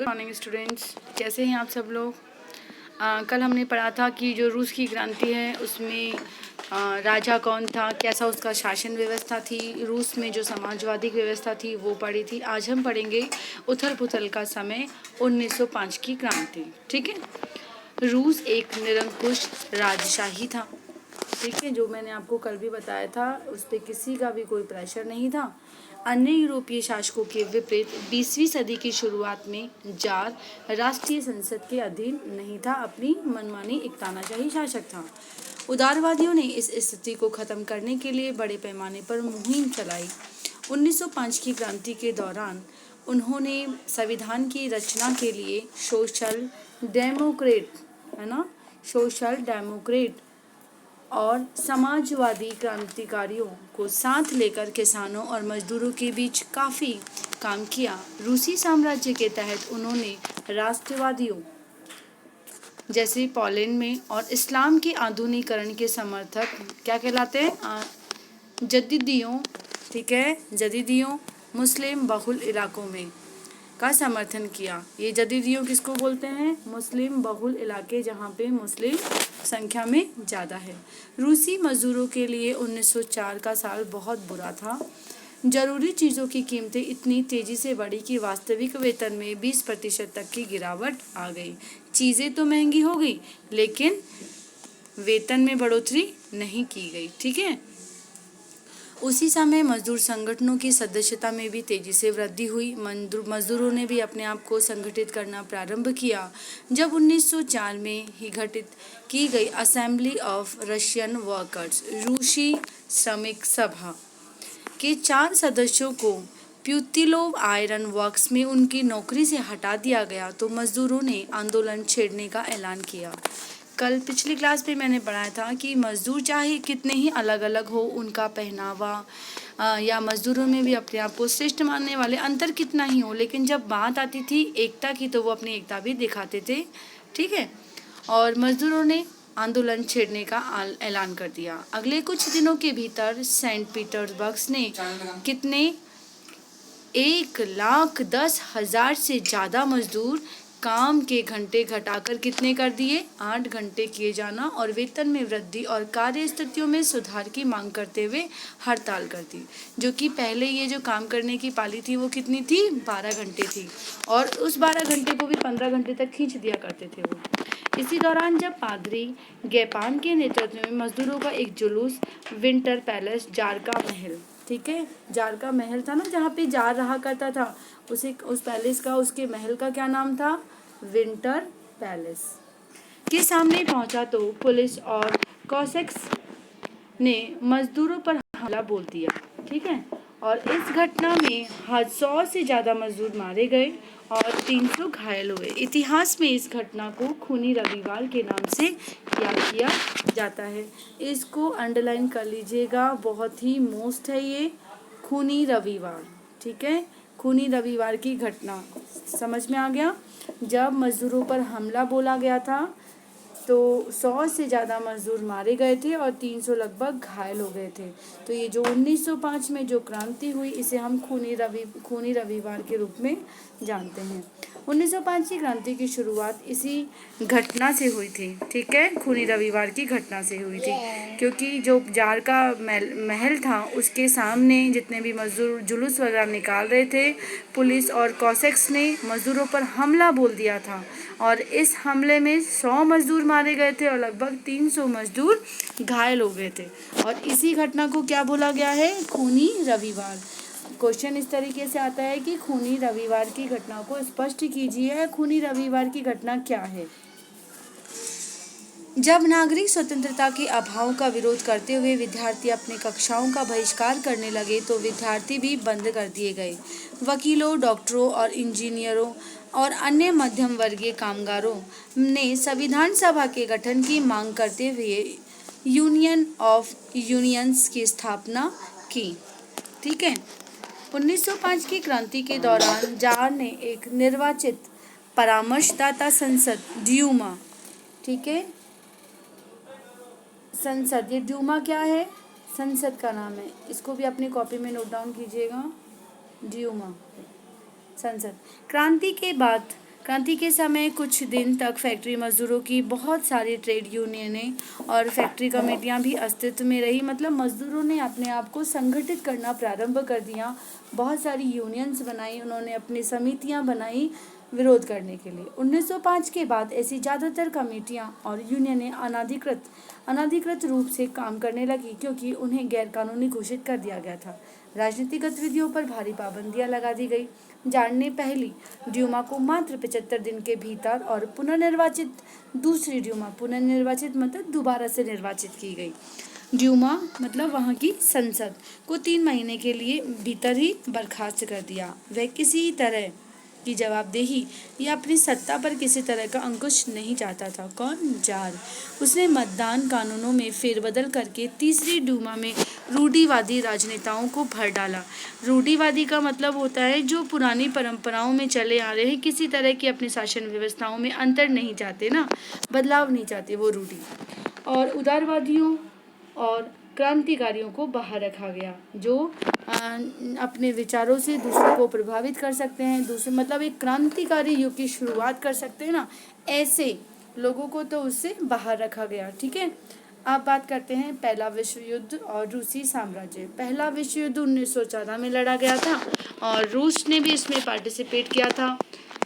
Morning students, कैसे हैं आप सब लोग। कल हमने पढ़ा था कि जो रूस की क्रांति है उसमें राजा कौन था, कैसा उसका शासन व्यवस्था थी, रूस में जो समाजवादी व्यवस्था थी वो पढ़ी थी। आज हम पढ़ेंगे उथल पुथल का समय 1905 की क्रांति। ठीक है। रूस एक निरंकुश राजशाही था। ठीक है, जो मैंने आपको कल भी बताया था, उस पर किसी का भी कोई प्रेशर नहीं था। अन्य यूरोपीय शासकों के विपरीत 20वीं सदी की शुरुआत में जार राष्ट्रीय संसद के अधीन नहीं था, अपनी मनमानी एक तानाशाही शासक था। उदारवादियों ने इस स्थिति को खत्म करने के लिए बड़े पैमाने पर मुहिम चलाई। 1905 की क्रांति के दौरान उन्होंने संविधान की रचना के लिए सोशल डेमोक्रेट और समाजवादी क्रांतिकारियों को साथ लेकर किसानों और मजदूरों के बीच काफ़ी काम किया। रूसी साम्राज्य के तहत उन्होंने राष्ट्रवादियों जैसे पोलैंड में और इस्लाम के आधुनिकीकरण के समर्थक क्या कहलाते हैं, जदीदियों, ठीक है, जदीदियों मुस्लिम बहुल इलाकों में का समर्थन किया। ये जदीदियों किसको बोलते हैं? मुस्लिम बहुल इलाके, जहाँ पे मुस्लिम संख्या में ज़्यादा है। रूसी मजदूरों के लिए 1904 का साल बहुत बुरा था। जरूरी चीज़ों की कीमतें इतनी तेज़ी से बढ़ी कि वास्तविक वेतन में 20% तक की गिरावट आ गई। चीज़ें तो महंगी हो गई, लेकिन वेतन में बढ़ोतरी नहीं की गई। ठीक है। उसी समय मजदूर संगठनों की सदस्यता में भी तेजी से वृद्धि हुई। मजदूरों ने भी अपने आप को संगठित करना प्रारंभ किया। जब 1904 में ही गठित की गई असेंबली ऑफ रशियन वर्कर्स, रूसी श्रमिक सभा के 4 सदस्यों को प्यूतिलोव आयरन वर्क्स में उनकी नौकरी से हटा दिया गया, तो मजदूरों ने आंदोलन छेड़ने का ऐलान किया। कल पिछली क्लास में मैंने पढ़ाया था कि मजदूर चाहे कितने ही अलग अलग हो, उनका पहनावा या मजदूरों में भी अपने आप को श्रेष्ठ मानने वाले अंतर कितना ही हो, लेकिन जब बात आती थी एकता की तो वो अपनी एकता भी दिखाते थे। ठीक है। और मजदूरों ने आंदोलन छेड़ने का ऐलान कर दिया। अगले कुछ दिनों के भीतर सेंट पीटर्सबर्ग ने कितने 1,10,000 से ज़्यादा मजदूर काम के घंटे घटाकर कितने कर दिए? 8 घंटे किए जाना और वेतन में वृद्धि और कार्य स्थितियों में सुधार की मांग करते हुए हड़ताल कर दी। जो कि पहले ये जो काम करने की पाली थी वो कितनी थी? 12 घंटे थी, और उस 12 घंटे को भी 15 घंटे तक खींच दिया करते थे वो। इसी दौरान जब पादरी गैपान के नेतृत्व में मजदूरों का एक जुलूस विंटर पैलेस, जार का महल, ठीक है, जार का महल था ना जहाँ पे जार रहा करता था, उस पैलेस का, उसके महल का क्या नाम था? विंटर पैलेस के सामने पहुंचा तो पुलिस और कॉसेक्स ने मजदूरों पर हमला बोल दिया। ठीक है। और इस घटना में 100 से ज़्यादा मजदूर मारे गए और 300 घायल हुए। इतिहास में इस घटना को खूनी रविवार के नाम से याद किया जाता है। इसको अंडरलाइन कर लीजिएगा, बहुत ही मोस्ट है ये खूनी रविवार। ठीक है, खूनी रविवार की घटना समझ में आ गया। जब मजदूरों पर हमला बोला गया था तो 100 से ज़्यादा मजदूर मारे गए थे और 300 लगभग घायल हो गए थे। तो ये जो 1905 में जो क्रांति हुई, इसे हम खूनी रविवार के रूप में जानते हैं। 1905 की क्रांति की शुरुआत इसी घटना से हुई थी। ठीक है, खूनी रविवार की घटना से हुई थी, क्योंकि जो जार का महल था उसके सामने जितने भी मजदूर जुलूस वगैरह निकाल रहे थे, पुलिस और कॉसेक्स ने मजदूरों पर हमला बोल दिया था और इस हमले में 100 मजदूर मारे गए थे और लगभग 300 मजदूर घायल हो गए थे। और इसी घटना को क्या बोला गया है? खूनी रविवार। क्वेश्चन इस तरीके से आता है कि खूनी रविवार की घटना को स्पष्ट कीजिए। खूनी रविवार की घटना क्या है? जब नागरिक स्वतंत्रता के अभाव का विरोध करते हुए विद्यार्थी अपने कक्षाओं का बहिष्कार करने लगे तो विद्यार्थी भी बंद कर दिए गए। वकीलों, डॉक्टरों और इंजीनियरों और अन्य मध्यम वर्गीय कामगारों ने संविधान सभा के गठन की मांग करते हुए यूनियन ऑफ यूनियंस की स्थापना की। ठीक है। 1905 की क्रांति के दौरान जार ने एक निर्वाचित परामर्शदाता संसद ड्यूमा, ठीक है, संसद, ये ड्यूमा क्या है? संसद का नाम है। इसको भी अपनी कॉपी में नोट डाउन कीजिएगा, ड्यूमा संसद। क्रांति के बाद क्रांति के समय कुछ दिन तक फैक्ट्री मजदूरों की बहुत सारी ट्रेड यूनियनें और फैक्ट्री कमेटियां भी अस्तित्व में रही। मतलब मजदूरों ने अपने आप को संगठित करना प्रारंभ कर दिया, बहुत सारी यूनियंस बनाई, उन्होंने अपनी समितियां बनाई विरोध करने के लिए। 1905 के बाद ऐसी ज़्यादातर कमेटियां और यूनियनें अनाधिकृत रूप से काम करने लगी, क्योंकि उन्हें गैरकानूनी घोषित कर दिया गया था। राजनीतिक गतिविधियों पर भारी पाबंदियां लगा दी गई। जार ने पहली ड्यूमा को मात्र 75 दिन के भीतर और पुनर्निर्वाचित दूसरी ड्यूमा, पुनर्निर्वाचित मतलब दोबारा से निर्वाचित की गई ड्यूमा मतलब वहाँ की संसद को 3 महीने के लिए भीतर ही बर्खास्त कर दिया। वह किसी तरह की जवाबदेही या अपनी सत्ता पर किसी तरह का अंकुश नहीं चाहता था। कौन? जार। उसने मतदान कानूनों में फेरबदल करके तीसरी ड्यूमा में रूढ़िवादी राजनेताओं को भर डाला। रूढ़िवादी का मतलब होता है जो पुरानी परंपराओं में चले आ रहे हैं, किसी तरह की अपनी शासन व्यवस्थाओं में अंतर नहीं चाहते ना, बदलाव नहीं चाहते, वो रूढ़ी। और उदारवादियों और क्रांतिकारियों को बाहर रखा गया, जो अपने विचारों से दूसरों को प्रभावित कर सकते हैं, दूसरे मतलब एक क्रांतिकारी युग की शुरुआत कर सकते हैं ना, ऐसे लोगों को तो उससे बाहर रखा गया। ठीक है, अब बात करते हैं पहला विश्व युद्ध और रूसी साम्राज्य। पहला विश्व युद्ध 1914 में लड़ा गया था और रूस ने भी इसमें पार्टिसिपेट किया था,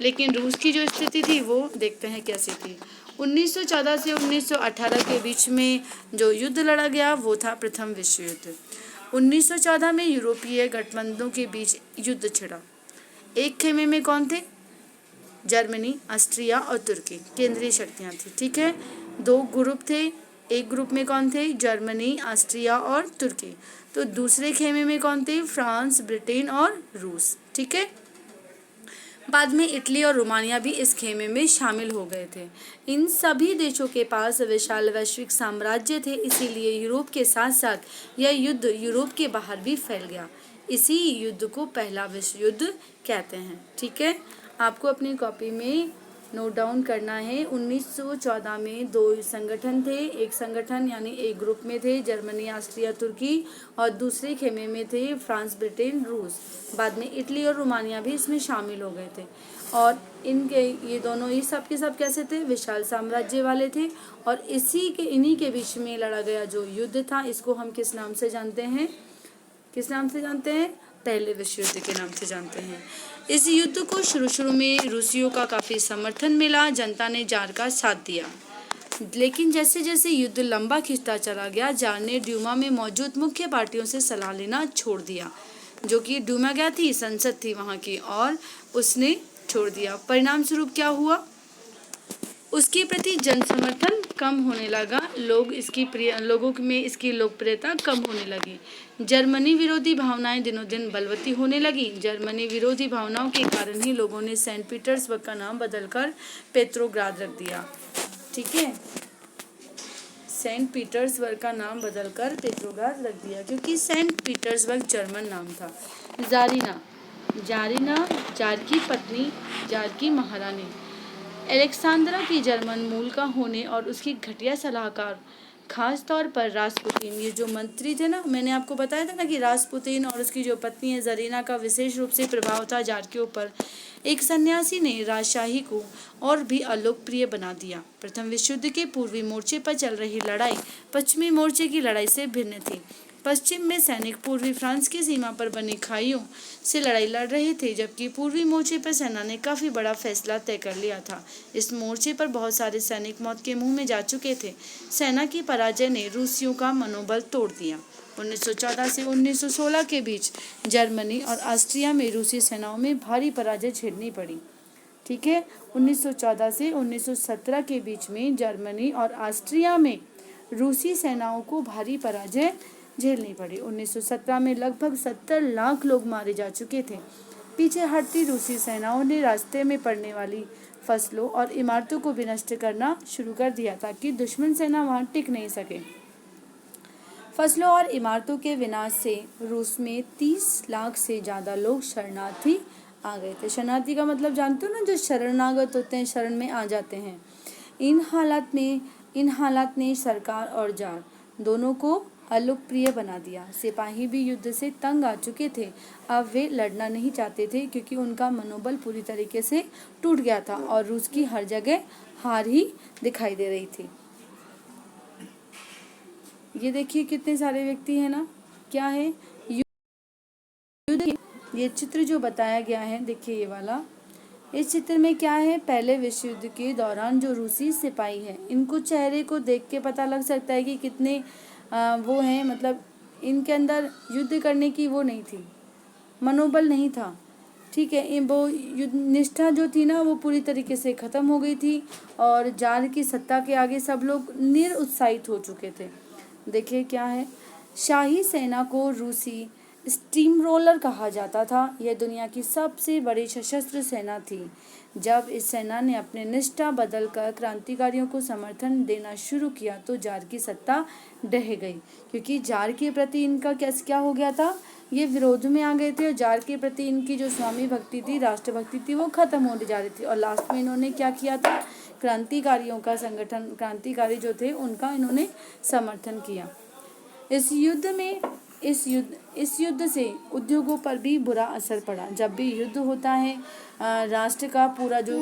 लेकिन रूस की जो स्थिति थी वो देखते हैं कैसी थी। 1914 से 1918 के बीच में जो युद्ध लड़ा गया वो था प्रथम विश्व युद्ध। 1914 में यूरोपीय गठबंधनों के बीच युद्ध छिड़ा। एक खेमे में कौन थे? जर्मनी, ऑस्ट्रिया और तुर्की केंद्रीय शक्तियां थी। ठीक है, 2 ग्रुप थे। एक ग्रुप में कौन थे? जर्मनी, ऑस्ट्रिया और तुर्की। तो दूसरे खेमे में कौन थे? फ्रांस, ब्रिटेन और रूस। ठीक है, बाद में इटली और रोमानिया भी इस खेमे में शामिल हो गए थे। इन सभी देशों के पास विशाल वैश्विक साम्राज्य थे, इसीलिए यूरोप के साथ साथ यह युद्ध यूरोप के बाहर भी फैल गया। इसी युद्ध को पहला विश्व युद्ध कहते हैं। ठीक है, आपको अपनी कॉपी में नोट डाउन करना है। 1914 में 2 संगठन थे। एक संगठन यानी एक ग्रुप में थे जर्मनी, ऑस्ट्रिया, तुर्की, और दूसरे खेमे में थे फ्रांस, ब्रिटेन, रूस। बाद में इटली और रोमानिया भी इसमें शामिल हो गए थे। और ये दोनों ही सब के सब कैसे थे? विशाल साम्राज्य वाले थे। और इन्हीं के बीच में लड़ा गया जो युद्ध था, इसको हम किस नाम से जानते हैं? किस नाम से जानते हैं? पहले विश्व युद्ध के नाम से जानते हैं। इस युद्ध को शुरू में रूसियों का काफ़ी समर्थन मिला, जनता ने जार का साथ दिया। लेकिन जैसे जैसे युद्ध लंबा खिंचता चला गया, जार ने ड्यूमा में मौजूद मुख्य पार्टियों से सलाह लेना छोड़ दिया, जो कि ड्यूमा क्या थी? संसद थी वहाँ की, और उसने छोड़ दिया। परिणाम स्वरूप क्या हुआ? उसके प्रति जन समर्थन कम होने लगा, लोगों में इसकी लोकप्रियता कम होने लगी। जर्मनी विरोधी भावनाएं दिनों दिन बलवती होने लगी। जर्मनी विरोधी भावनाओं के कारण ही लोगों ने सेंट पीटर्सबर्ग का नाम बदलकर पेट्रोग्राद रख दिया। ठीक है, सेंट पीटर्सबर्ग का नाम बदलकर पेट्रोग्राद रख दिया, क्योंकि सेंट पीटर्सबर्ग जर्मन नाम था। जारीना जार की पत्नी, जार की महारानी अलेक्सांद्रा की जर्मन मूल का होने और उसकी घटिया सलाहकार, खास तौर पर रासपुतीन, ये जो मंत्री थे ना, मैंने आपको बताया था ना कि रासपुतीन और उसकी जो पत्नी है जरीना का विशेष रूप से प्रभाव था जार के ऊपर। एक सन्यासी ने राजशाही को और भी अलोकप्रिय बना दिया। प्रथम विश्व युद्ध के पूर्वी मोर्चे पर चल रही लड़ाई पश्चिमी मोर्चे की लड़ाई से भिन्न थी। पश्चिम में सैनिक पूर्वी फ्रांस की सीमा पर बनी खाइयों से लड़ाई लड़ रहे थे, जबकि पूर्वी मोर्चे पर सेना ने काफ़ी बड़ा फैसला तय कर लिया था। इस मोर्चे पर बहुत सारे सैनिक मौत के मुंह में जा चुके थे। सेना की पराजय ने रूसियों का मनोबल तोड़ दिया। 1914 से 1916 के बीच जर्मनी और ऑस्ट्रिया में रूसी सेनाओं में भारी पराजय झेलनी पड़ी। ठीक है, 1914 से 1917 के बीच में जर्मनी और ऑस्ट्रिया में रूसी सेनाओं को भारी पराजय झेलनी पड़ी। 1917 में लगभग 70 लाख लोग मारे जा चुके थे। पीछे हटती रूसी सेनाओं ने रास्ते में पड़ने वाली फसलों और इमारतों को भी नष्ट करना शुरू कर दिया, ताकि दुश्मन सेना वहां टिक नहीं सके। फसलों और इमारतों के विनाश से रूस में 30 लाख से ज़्यादा लोग शरणार्थी आ गए थे। शरणार्थी का मतलब जानते हो ना, जो शरणागत होते हैं, शरण में आ जाते हैं। इन हालात ने सरकार और जार दोनों को अलोकप्रिय बना दिया। सिपाही भी युद्ध से तंग आ चुके थे। अब वे लड़ना नहीं चाहते थे क्योंकि उनका मनोबल पूरी तरीके से टूट गया था और रूस की हर जगह हार ही दिखाई दे रही थी। ये देखिए कितने सारे व्यक्ति हैं ना, क्या है युद्ध। ये चित्र जो बताया गया है, देखिए ये वाला, इस चित्र में क्या है, पहले विश्व युद्ध के दौरान जो रूसी सिपाही हैं, इनको चेहरे को देख के पता लग सकता है कि कितने वो हैं, मतलब इनके अंदर युद्ध करने की वो नहीं थी, मनोबल नहीं था। ठीक है, वो युद्ध निष्ठा जो थी ना, वो पूरी तरीके से ख़त्म हो गई थी और जार की सत्ता के आगे सब लोग निरुत्साहित हो चुके थे। देखिए क्या है, शाही सेना को रूसी स्टीम रोलर कहा जाता था। यह दुनिया की सबसे बड़ी सशस्त्र सेना थी। जब इस सेना ने अपने निष्ठा बदलकर क्रांतिकारियों को समर्थन देना शुरू किया तो जार की सत्ता ढह गई, क्योंकि जार के प्रति इनका क्या हो गया था, ये विरोध में आ गए थे और जार के प्रति इनकी जो स्वामी भक्ति थी, राष्ट्रभक्ति थी, वो खत्म होने जा रही थी। और लास्ट में इन्होंने क्या किया था, क्रांतिकारियों का संगठन, क्रांतिकारी जो थे उनका इन्होंने समर्थन किया। इस युद्ध से उद्योगों पर भी बुरा असर पड़ा। जब भी युद्ध होता है, राष्ट्र का पूरा जो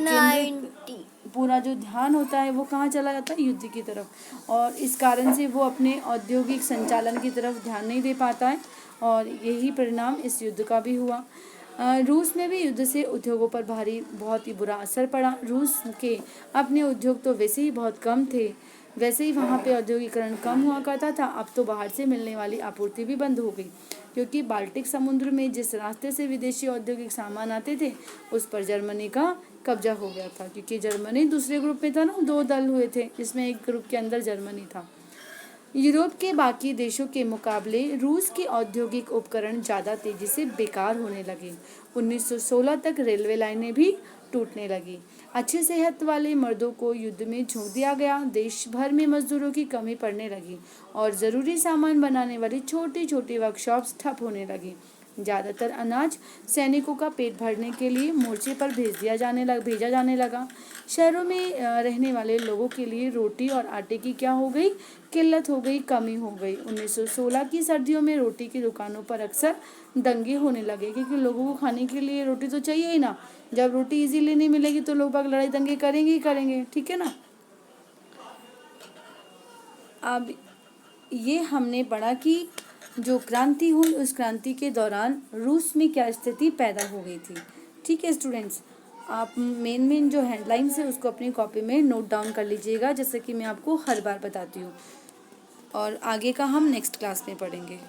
ध्यान होता है वो कहाँ चला जाता है, युद्ध की तरफ, और इस कारण से वो अपने औद्योगिक संचालन की तरफ ध्यान नहीं दे पाता है और यही परिणाम इस युद्ध का भी हुआ। रूस में भी युद्ध से उद्योगों पर बहुत ही बुरा असर पड़ा। रूस के अपने उद्योग तो वैसे ही बहुत कम थे, वैसे ही वहाँ पे औद्योगिकरण कम हुआ करता था। अब तो बाहर से मिलने वाली आपूर्ति भी बंद हो गई, क्योंकि बाल्टिक समुद्र में जिस रास्ते से विदेशी औद्योगिक सामान आते थे उस पर जर्मनी का कब्जा हो गया था, क्योंकि जर्मनी दूसरे ग्रुप में था ना, 2 दल हुए थे, इसमें एक ग्रुप के अंदर जर्मनी था। यूरोप के बाकी देशों के मुकाबले रूस के औद्योगिक उपकरण ज़्यादा तेजी से बेकार होने लगे। 1916 तक रेलवे लाइनें भी टूटने लगी। अच्छी सेहत वाले मर्दों को युद्ध में झोंक दिया गया। देश भर में मजदूरों की कमी पड़ने लगी और ज़रूरी सामान बनाने वाली छोटी छोटी वर्कशॉप्स ठप होने लगी। ज़्यादातर अनाज सैनिकों का पेट भरने के लिए मोर्चे पर भेजा जाने लगा। शहरों में रहने वाले लोगों के लिए रोटी और आटे की क्या हो गई, किल्लत हो गई, कमी हो गई। 1916 की सर्दियों में रोटी की दुकानों पर अक्सर दंगे होने लगे, क्योंकि लोगों को खाने के लिए रोटी तो चाहिए ही ना। जब रोटी इजीली नहीं मिलेगी तो लोग बाग लड़ाई दंगे करेंगे ही करेंगे, ठीक है ना। अब ये हमने पढ़ा कि जो क्रांति हुई उस क्रांति के दौरान रूस में क्या स्थिति पैदा हो गई थी। ठीक है स्टूडेंट्स, आप मेन जो हेडलाइंस है उसको अपनी कॉपी में नोट डाउन कर लीजिएगा, जैसे कि मैं आपको हर बार बताती हूँ, और आगे का हम नेक्स्ट क्लास में पढ़ेंगे।